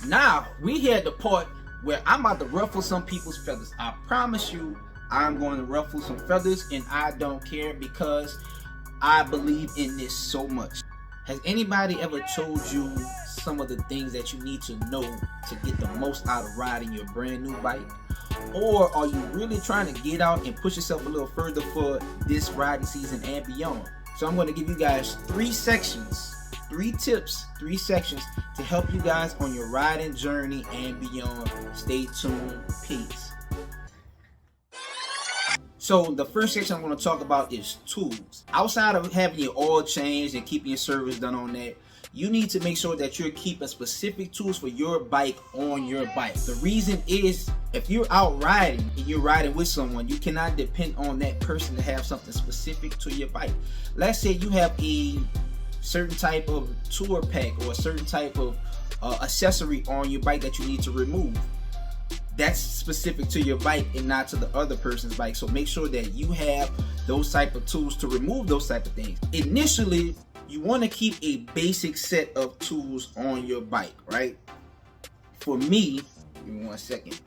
Now we here at the part where I'm about to ruffle some people's feathers. I promise you, I'm going to ruffle some feathers, and I don't care because I believe in this so much. Has anybody ever told you some of the things that you need to know to get the most out of riding your brand new bike? Or are you really trying to get out and push yourself a little further for this riding season and beyond? So I'm going to give you guys 3 sections, 3 tips, 3 sections to help you guys on your riding journey and beyond. Stay tuned. Peace. So the first section I'm going to talk about is tools. Outside of having your oil changed and keeping your service done on that, you need to make sure that you're keeping specific tools for your bike on your bike. The reason is, if you're out riding and you're riding with someone, you cannot depend on that person to have something specific to your bike. Let's say you have a certain type of tour pack or a certain type of accessory on your bike that you need to remove. That's specific to your bike and not to the other person's bike. So make sure that you have those type of tools to remove those type of things. Initially, you want to keep a basic set of tools on your bike, right? For me, give me 1 second.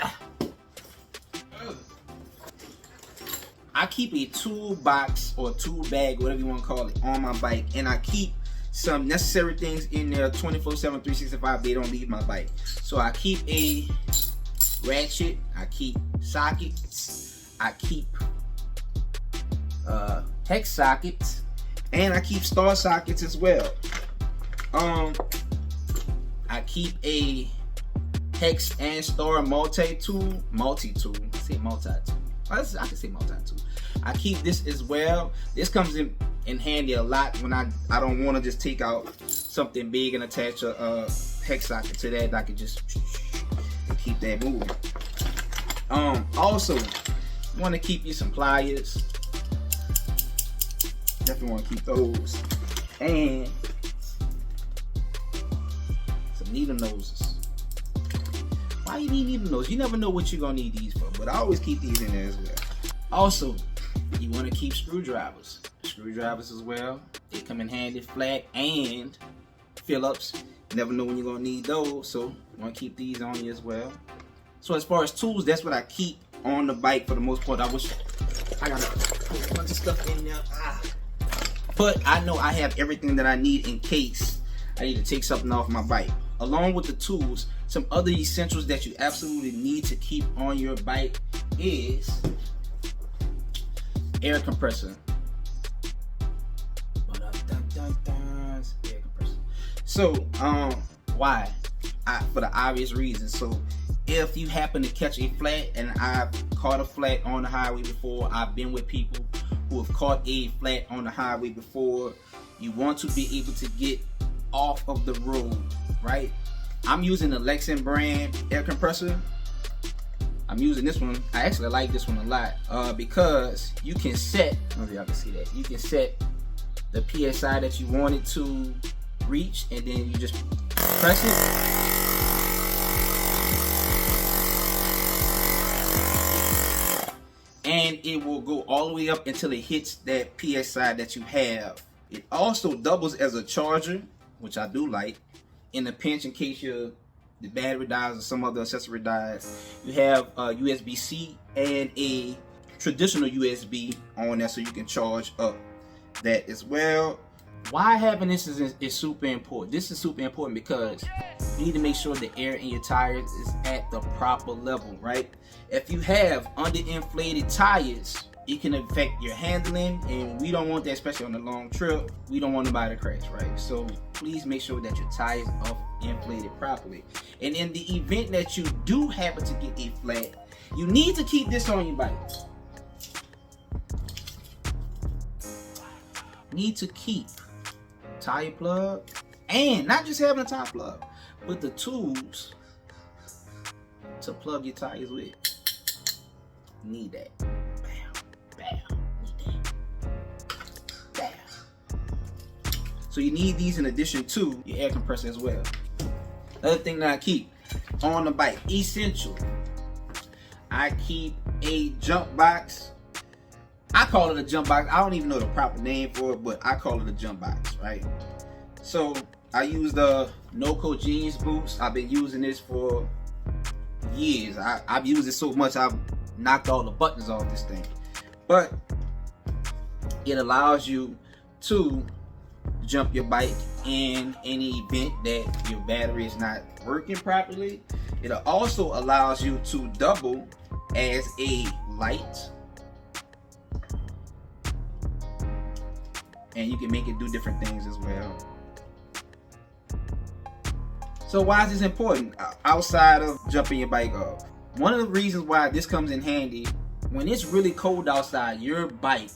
I keep a tool box or tool bag, whatever you want to call it, on my bike, and I keep some necessary things in there 24/7, 365. They don't leave my bike. So I keep a ratchet, I keep sockets, I keep hex sockets, and I keep star sockets as well. I keep a hex and star multi-tool. Say multi-tool. I can say multi-tool. I keep this as well. This comes in handy a lot when I don't want to just take out something big and attach a hex socket to that. I can just keep that moving. Also, you want to keep you some pliers. Definitely want to keep those. And some needle noses. Why you need needle noses? You never know what you're going to need these for, but I always keep these in there as well. Also, you want to keep screwdrivers. Screwdrivers as well. They come in handy, flat and Phillips. You never know when you're going to need those, so you want to keep these on you as well. So as far as tools, that's what I keep on the bike for the most part. I wish I got a bunch of stuff in there. But I know I have everything that I need in case I need to take something off my bike. Along with the tools, some other essentials that you absolutely need to keep on your bike is air compressor. Air compressor. So, why? For the obvious reason. So, if you happen to catch a flat, and I've caught a flat on the highway before, I've been with people who have caught a flat on the highway before, you want to be able to get off of the road, right? I'm using the Lexan brand air compressor. I'm using this one. I actually like this one a lot because you can set, I don't know if y'all can see that, you can set the PSI that you want it to reach, and then you just press it. And it will go all the way up until it hits that PSI that you have. It also doubles as a charger, which I do like. In a pinch, in case the battery dies or some other accessory dies, you have a USB-C and a traditional USB on there, so you can charge up that as well. Why having this is super important. This is super important because you need to make sure the air in your tires is at the proper level, right? If you have underinflated tires, it can affect your handling, and we don't want that, especially on a long trip. We don't want nobody to crash, right? So please make sure that your tires are inflated properly. And in the event that you do happen to get a flat, you need to keep this on your bike. Need to keep tire plug, and not just having a tire plug, but the tools to plug your tires with. Need that. So you need these in addition to your air compressor as well. Other thing that I keep on the bike, essential. I keep a jump box. I call it a jump box. I don't even know the proper name for it, but I call it a jump box, right? So I use the No-Co jeans boots. I've been using this for years. I've used it so much I've knocked all the buttons off this thing. But it allows you to jump your bike in any event that your battery is not working properly. It also allows you to double as a light, and you can make it do different things as well. So why is this important outside of jumping your bike off? One of the reasons why this comes in handy, when it's really cold outside, your bike,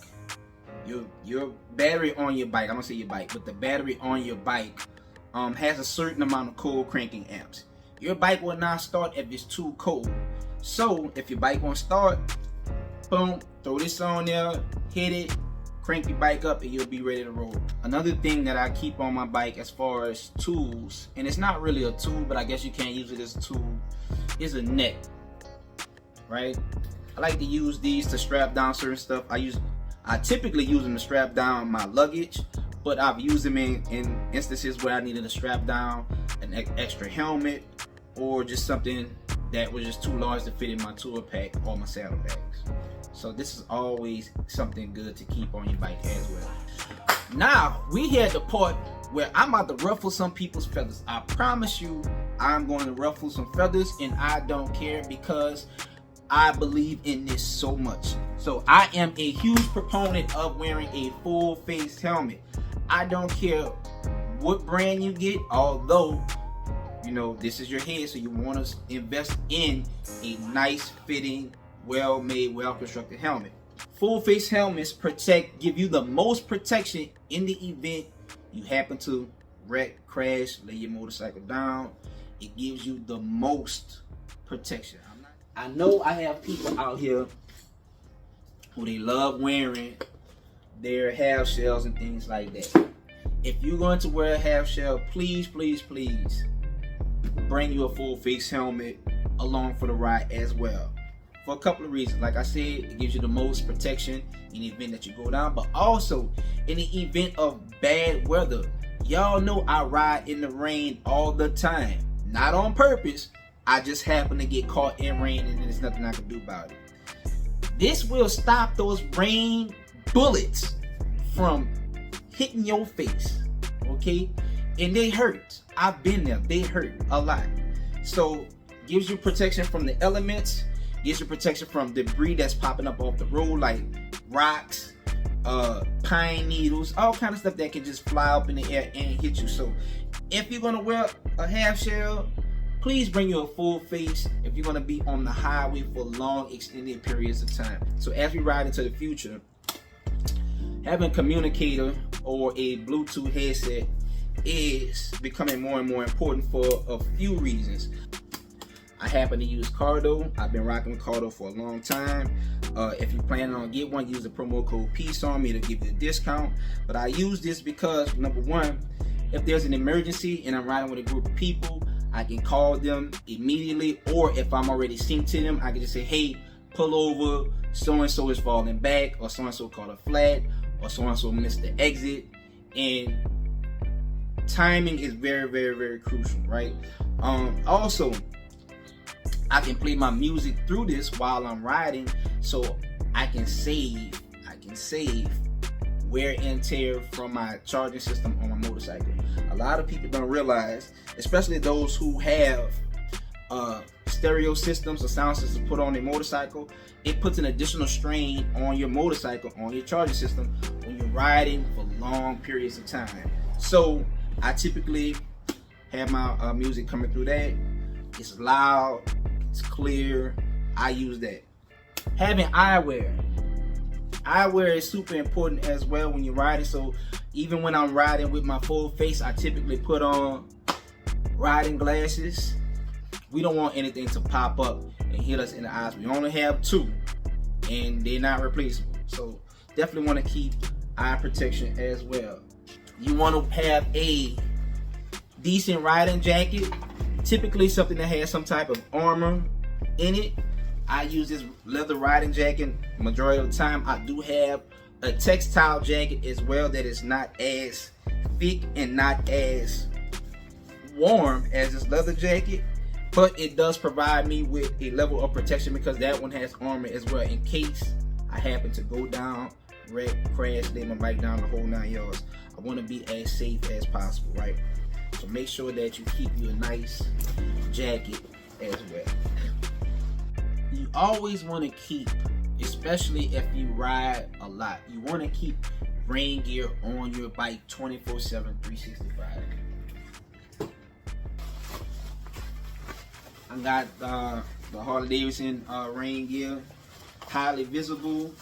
your battery on your bike, I'm gonna say your bike, but the battery on your bike has a certain amount of cold cranking amps. Your bike will not start if it's too cold. So if your bike won't start, boom, throw this on there, hit it, crank your bike up, and you'll be ready to roll. Another thing that I keep on my bike as far as tools, and it's not really a tool, but I guess you can't use it as a tool, is a net, right? I like to use these to strap down certain stuff. I typically use them to strap down my luggage, but I've used them in instances where I needed to strap down an extra helmet or just something that was just too large to fit in my tool pack or my saddlebags. So this is always something good to keep on your bike as well. Now, we here at the part where I'm about to ruffle some people's feathers. I promise you, I'm going to ruffle some feathers, and I don't care because I believe in this so much. So I am a huge proponent of wearing a full face helmet. I don't care what brand you get, although, you know, this is your head, so you want to invest in a nice fitting, well-made, well-constructed helmet. Full face helmets give you the most protection in the event you happen to wreck, crash, lay your motorcycle down. It gives you the most protection. I know I have people out here who they love wearing their half shells and things like that. If you're going to wear a half shell, please, please, please bring you a full face helmet along for the ride as well. For a couple of reasons. Like I said, it gives you the most protection in the event that you go down, but also in the event of bad weather. Y'all know I ride in the rain all the time. Not on purpose. I just happen to get caught in rain, and there's nothing I can do about it. This will stop those rain bullets from hitting your face, okay? And they hurt. I've been there. They hurt a lot. So gives you protection from the elements, gives you protection from debris that's popping up off the road, like rocks, pine needles, all kind of stuff that can just fly up in the air and hit you. So if you're gonna wear a half shell, please bring you a full face if you're gonna be on the highway for long extended periods of time. So as we ride into the future, having a communicator or a Bluetooth headset is becoming more and more important for a few reasons. I happen to use Cardo. I've been rocking with Cardo for a long time. If you're planning on getting one, use the promo code PEACEON me to give you a discount. But I use this because, number one, if there's an emergency and I'm riding with a group of people, I can call them immediately, or if I'm already synced to them, I can just say, hey, pull over, so-and-so is falling back, or so-and-so caught a flat, or so-and-so missed the exit. And timing is very, very, very crucial, right? Also, I can play my music through this while I'm riding, so I can save wear and tear from my charging system on my motorcycle. A lot of people don't realize, especially those who have stereo systems or sound systems put on their motorcycle, it puts an additional strain on your motorcycle, on your charging system when you're riding for long periods of time. So I typically have my music coming through that. It's loud, it's clear. I use that. Having eyewear. Eyewear is super important as well when you're riding. So even when I'm riding with my full face, I typically put on riding glasses. We don't want anything to pop up and hit us in the eyes. We only have two, and they're not replaceable. So definitely want to keep eye protection as well. You want to have a decent riding jacket, typically something that has some type of armor in it. I use this leather riding jacket majority of the time. I do have a textile jacket as well that is not as thick and not as warm as this leather jacket, but it does provide me with a level of protection because that one has armor as well in case I happen to go down, wreck, crash, lay my bike down the whole 9 yards. I want to be as safe as possible, right? So make sure that you keep you a nice jacket as well. You always want to keep, especially if you ride a lot, you want to keep rain gear on your bike 24/7, 365. I got the Harley Davidson rain gear, highly visible.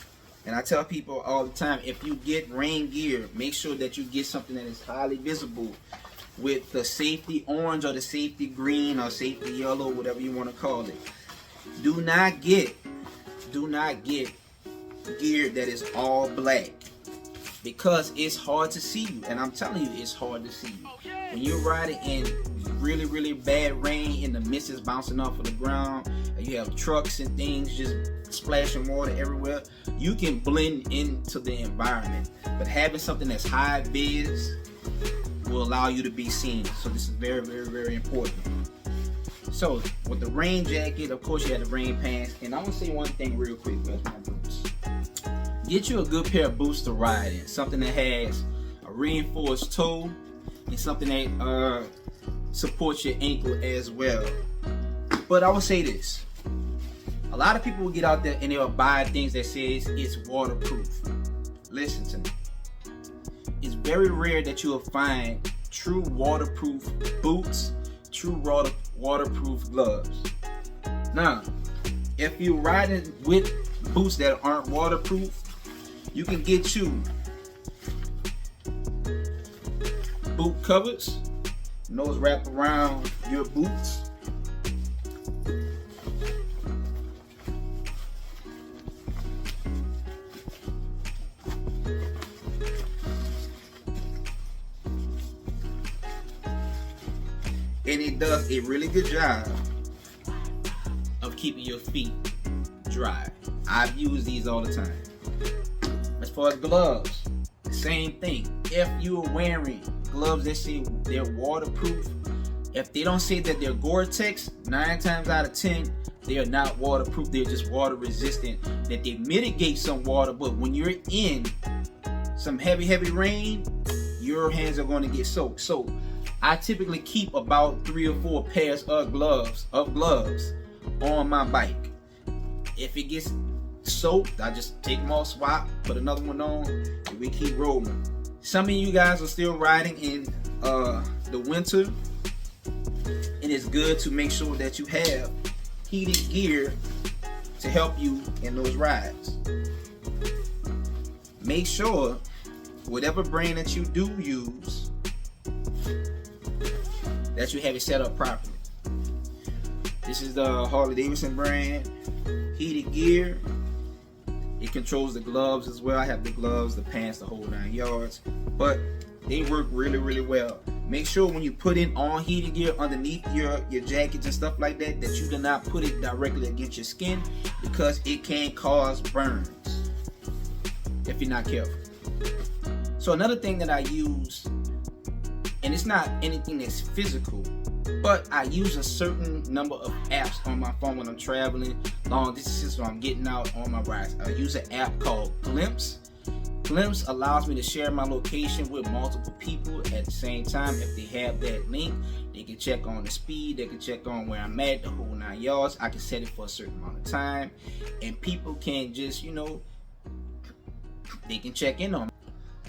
And I tell people all the time, if you get rain gear, make sure that you get something that is highly visible with the safety orange or the safety green or safety yellow, whatever you want to call it. Do not get gear that is all black because it's hard to see you. And I'm telling you, it's hard to see you. When you're riding in really, really bad rain and the mist is bouncing off of the ground, and you have trucks and things just splashing water everywhere, you can blend into the environment. But having something that's high vis will allow you to be seen. So this is very, very, very important. So with the rain jacket, of course you have the rain pants. And I want to say one thing real quick. Where's my boots? Get you a good pair of boots to ride in. Something that has a reinforced toe and something that supports your ankle as well. But I will say this. A lot of people will get out there and they'll buy things that says it's waterproof. Listen to me. It's very rare that you'll find true waterproof boots, true waterproof gloves. Now, if you're riding with boots that aren't waterproof, you can get you boot covers, and those wrap around your boots. And it does a really good job of keeping your feet dry. I've used these all the time. As far as gloves, same thing. If you're wearing gloves that say they're waterproof, if they don't say that they're Gore-Tex, 9 times out of 10, they are not waterproof. They're just water resistant. That they mitigate some water, but when you're in some heavy rain, your hands are going to get soaked. So I typically keep about 3 or 4 pairs of gloves on my bike. If it gets soaked, I just take them off, swap, put another one on, and we keep rolling. Some of you guys are still riding in the winter, and it's good to make sure that you have heated gear to help you in those rides. Make sure whatever brand that you do use, that you have it set up properly. This is the Harley Davidson brand heated gear. It controls the gloves as well. I have the gloves, the pants, the whole 9 yards, but they work really, really well. Make sure when you put in on heated gear underneath your jackets and stuff like that, that you do not put it directly against your skin, because it can cause burns if you're not careful. So another thing that I use, and it's not anything that's physical, but I use a certain number of apps on my phone when I'm traveling long distances, so I'm getting out on my rides. I use an app called Glimpse. Glimpse allows me to share my location with multiple people at the same time. If they have that link, they can check on the speed, they can check on where I'm at, the whole 9 yards. I can set it for a certain amount of time, and people can just, they can check in on me.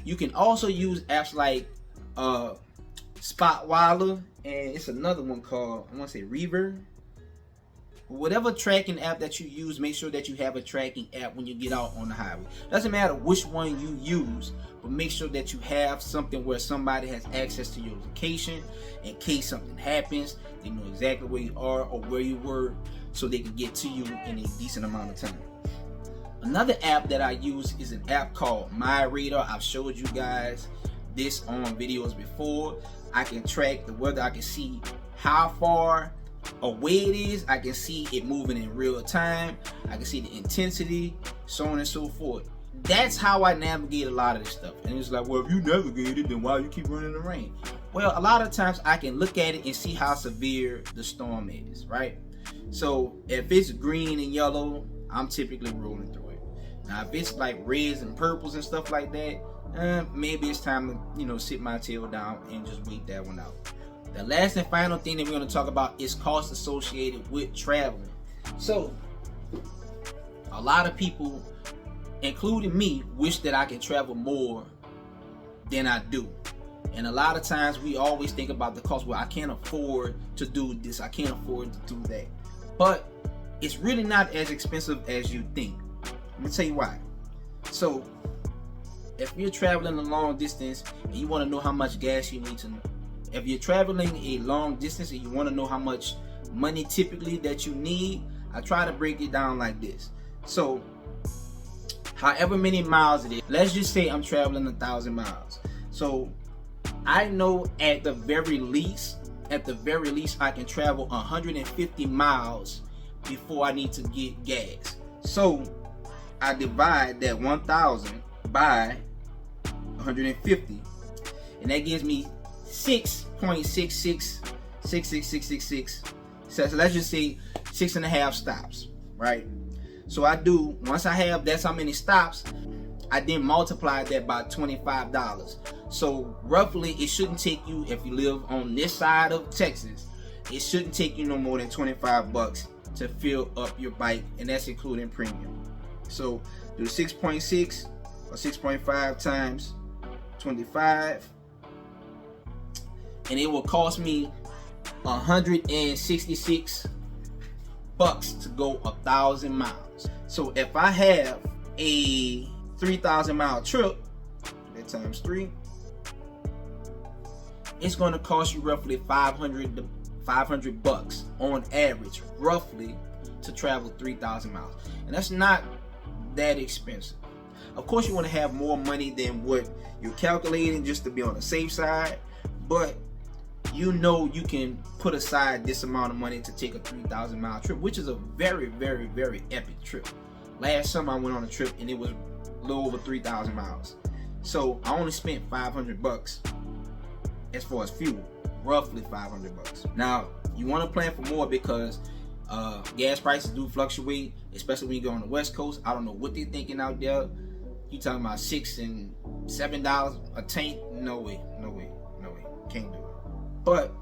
You can also use apps like Spotwilder, and it's another one called, I want to say Reaver. Whatever tracking app that you use, make sure that you have a tracking app when you get out on the highway. Doesn't matter which one you use, but make sure that you have something where somebody has access to your location in case something happens. They know exactly where you are or where you were, so they can get to you in a decent amount of time. Another app that I use is an app called My Radar. I've showed you guys this on videos before. I can track the weather. I can see how far away it is. I can see it moving in real time. I can see the intensity, so on and so forth. that's how I navigate a lot of this stuff. And it's like, well, if you navigate it, then why you keep running in the rain? Well, a lot of times I can look at it and see how severe the storm is, right? So if it's green and yellow, I'm typically rolling through it. Now, if it's like reds and purples and stuff like that, maybe it's time to, you know, sit my tail down and just wait that one out. The last and final thing that we're going to talk about is costs associated with traveling. So a lot of people, including me, wish that I can travel more than I do. And a lot of times we always think about the cost. Well, I can't afford to do this, I can't afford to do that. But it's really not as expensive as you think. Let me tell you why. So if you're traveling a long distance and you want to know how much gas you need to know, if you're traveling a long distance and you want to know how much money typically that you need, I try to break it down like this. So however many miles it is, let's just say I'm traveling 1,000 miles. So I know at the very least I can travel 150 miles before I need to get gas. So I divide that 1,000 by 150, and that gives me 6.666666. So let's just say 6.5 stops, right? So I do, once I have that's how many stops, I then multiply that by $25. So roughly it shouldn't take you, if you live on this side of Texas, it shouldn't take you no more than 25 bucks to fill up your bike, and that's including premium. So do 6.6 or 6.5 times 25, and it will cost me 166 bucks to go 1,000 miles. So if I have a 3,000 mile trip, that times 3, it's going to cost you roughly 500 bucks on average, roughly, to travel 3,000 miles. And that's not that expensive. Of course, you want to have more money than what you're calculating just to be on the safe side, but you know you can put aside this amount of money to take a 3,000 mile trip, which is a very, very, very epic trip. Last summer I went on a trip and it was a little over 3,000 miles. So I only spent 500 bucks as far as fuel, roughly 500 bucks. Now you want to plan for more because gas prices do fluctuate, especially when you go on the West Coast. I don't know what they're thinking out there. You talking about $6 and $7 a tank? No way, no way, no way. Can't do it. But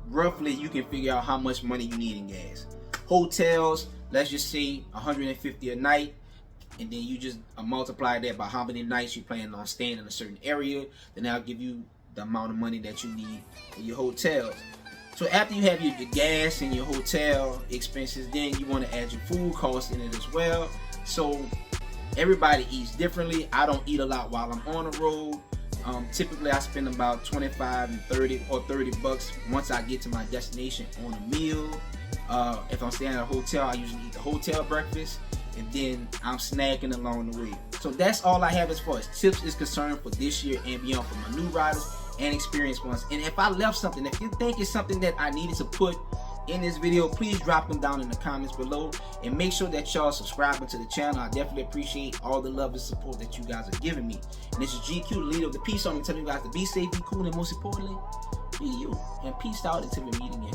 roughly you can figure out how much money you need in gas. Hotels, let's just say 150 a night, and then you just multiply that by how many nights you plan on staying in a certain area. Then that'll give you the amount of money that you need in your hotels. So after you have your gas and your hotel expenses, then you want to add your food costs in it as well. So everybody eats differently. I don't eat a lot while I'm on the road. Typically I spend about 25 and 30 or 30 bucks once I get to my destination on a meal. If I'm staying at a hotel, I usually eat the hotel breakfast, and then I'm snacking along the way. So that's all I have as far as tips is concerned for this year and beyond for my new riders and experienced ones. And if I left something, if you think it's something that I needed to put in this video, please drop them down in the comments below, and make sure that y'all subscribing to the channel. I definitely appreciate all the love and support that you guys are giving me. And this is GQ, the leader of the Peace Army, telling you guys to be safe, be cool, and most importantly, be you. And peace out until we meet again.